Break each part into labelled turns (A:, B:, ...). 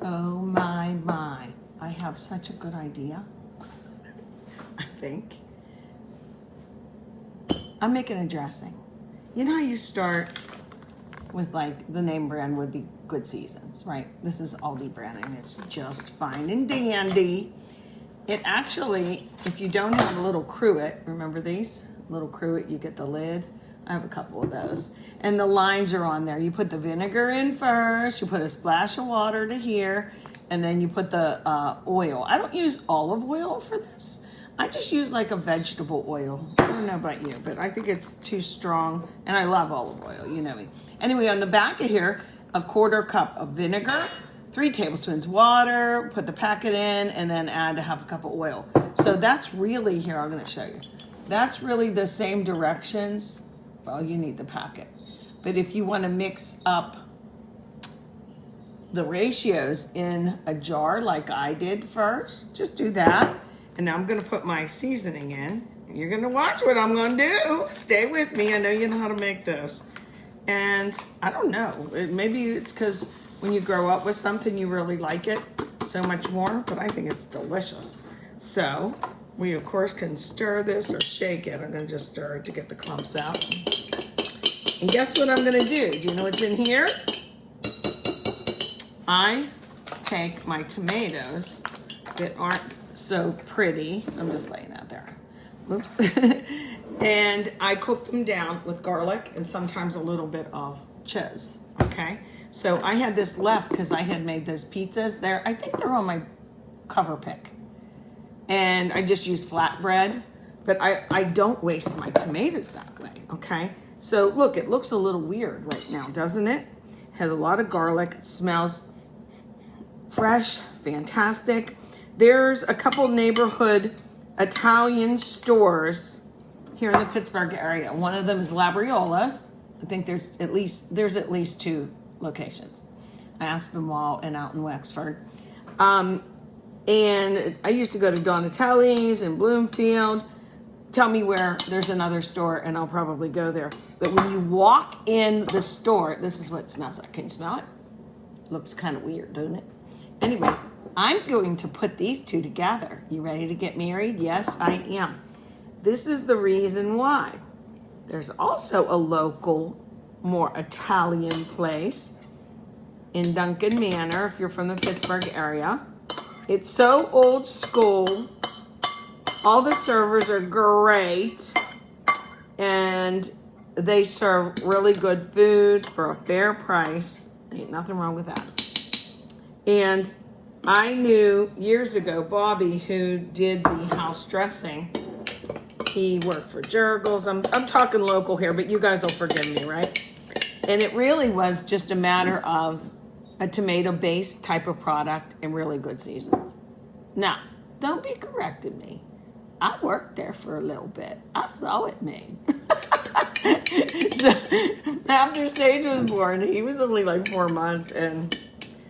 A: Oh my. I have such a good idea. I think. I'm making a dressing. You know how you start with like the name brand would be Good Seasons, right? This is Aldi brand and it's just fine and dandy. It actually, if you don't have a little cruet, remember these? Little cruet, you get the lid. I have a couple of those. And the lines are on there. You put the vinegar in first, you put a splash of water to here, and then you put the oil. I don't use olive oil for this. I just use like a vegetable oil. I don't know about you, but I think it's too strong. And I love olive oil, you know me. Anyway, on the back of here, a 1/4 cup of vinegar, 3 tablespoons water, put the packet in, and then add a 1/2 cup of oil. So that's really, here, I'm gonna show you. That's really the same directions. Well, you need the packet. But if you wanna mix up the ratios in a jar like I did first, just do that. And now I'm gonna put my seasoning in. You're gonna watch what I'm gonna do. Stay with me, I know you know how to make this. And I don't know, maybe it's because when you grow up with something, you really like it so much more, but I think it's delicious. So we of course can stir this or shake it. I'm gonna just stir it to get the clumps out. And guess what I'm gonna do? Do you know what's in here? I take my tomatoes that aren't so pretty. I'm just laying that there. Oops. And I cook them down with garlic and sometimes a little bit of cheese, okay? So I had this left because I had made those pizzas there. I think they're on my cover pick. And I just use flatbread, but I don't waste my tomatoes that way, okay? So look, it looks a little weird right now, doesn't it? Has a lot of garlic, it smells fresh, fantastic. There's a couple neighborhood Italian stores here in the Pittsburgh area. One of them is Labriola's. I think there's at least 2 locations. Aspinwall and out in Wexford. And I used to go to Donatelli's in Bloomfield. Tell me where there's another store and I'll probably go there. But when you walk in the store, this is what it smells like. Can you smell it? Looks kind of weird, doesn't it? Anyway, I'm going to put these 2 together. You ready to get married? Yes, I am. This is the reason why. There's also a local, more Italian place in Duncan Manor, if you're from the Pittsburgh area. It's so old school. All the servers are great. And they serve really good food for a fair price. Ain't nothing wrong with that. And I knew years ago Bobby, who did the house dressing. He worked for Jurgles. I'm talking local here, but you guys will forgive me, right? And it really was just a matter of a tomato-based type of product and really good seasons. Now, don't be correcting me. I worked there for a little bit. I saw it made. So after Sage was born, he was only like 4 months, and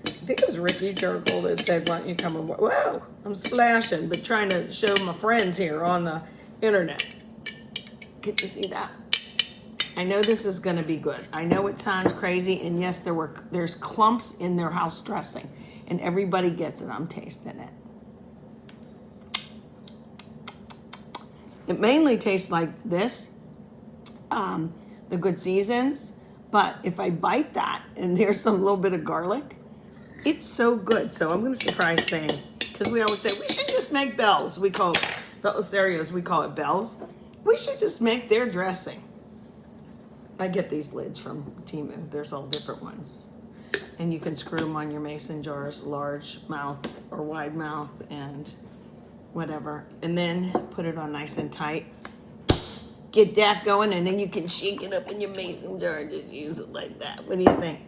A: I think it was Ricky Jurgle that said, why don't you come and work? Whoa, I'm splashing, but trying to show my friends here on the internet. Can you see that? I know this is gonna be good. I know it sounds crazy, and yes, there's clumps in their house dressing, and everybody gets it. I'm tasting it. It mainly tastes like this, the Good Seasons, but if I bite that and there's some little bit of garlic, it's so good. So I'm gonna surprise Thane, because we always say, we should just make Bells. We call it Bellasarios, we call it Bells. We should just make their dressing. I get these lids from Temu. There's all different ones. And you can screw them on your mason jars, large mouth or wide mouth and whatever. And then put it on nice and tight. Get that going, and then you can shake it up in your mason jar and just use it like that. What do you think?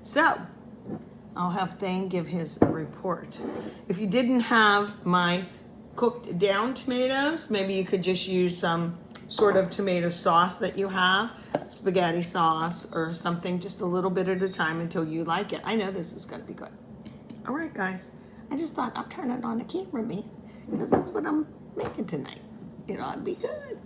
A: So, I'll have Thane give his report. If you didn't have my cooked down tomatoes, maybe you could just use some sort of tomato sauce that you have, spaghetti sauce or something, just a little bit at a time until you like it. I know this is gonna be good. All right, guys, I just thought I'll turn it on the camera, man, because that's what I'm making tonight. It ought to be good.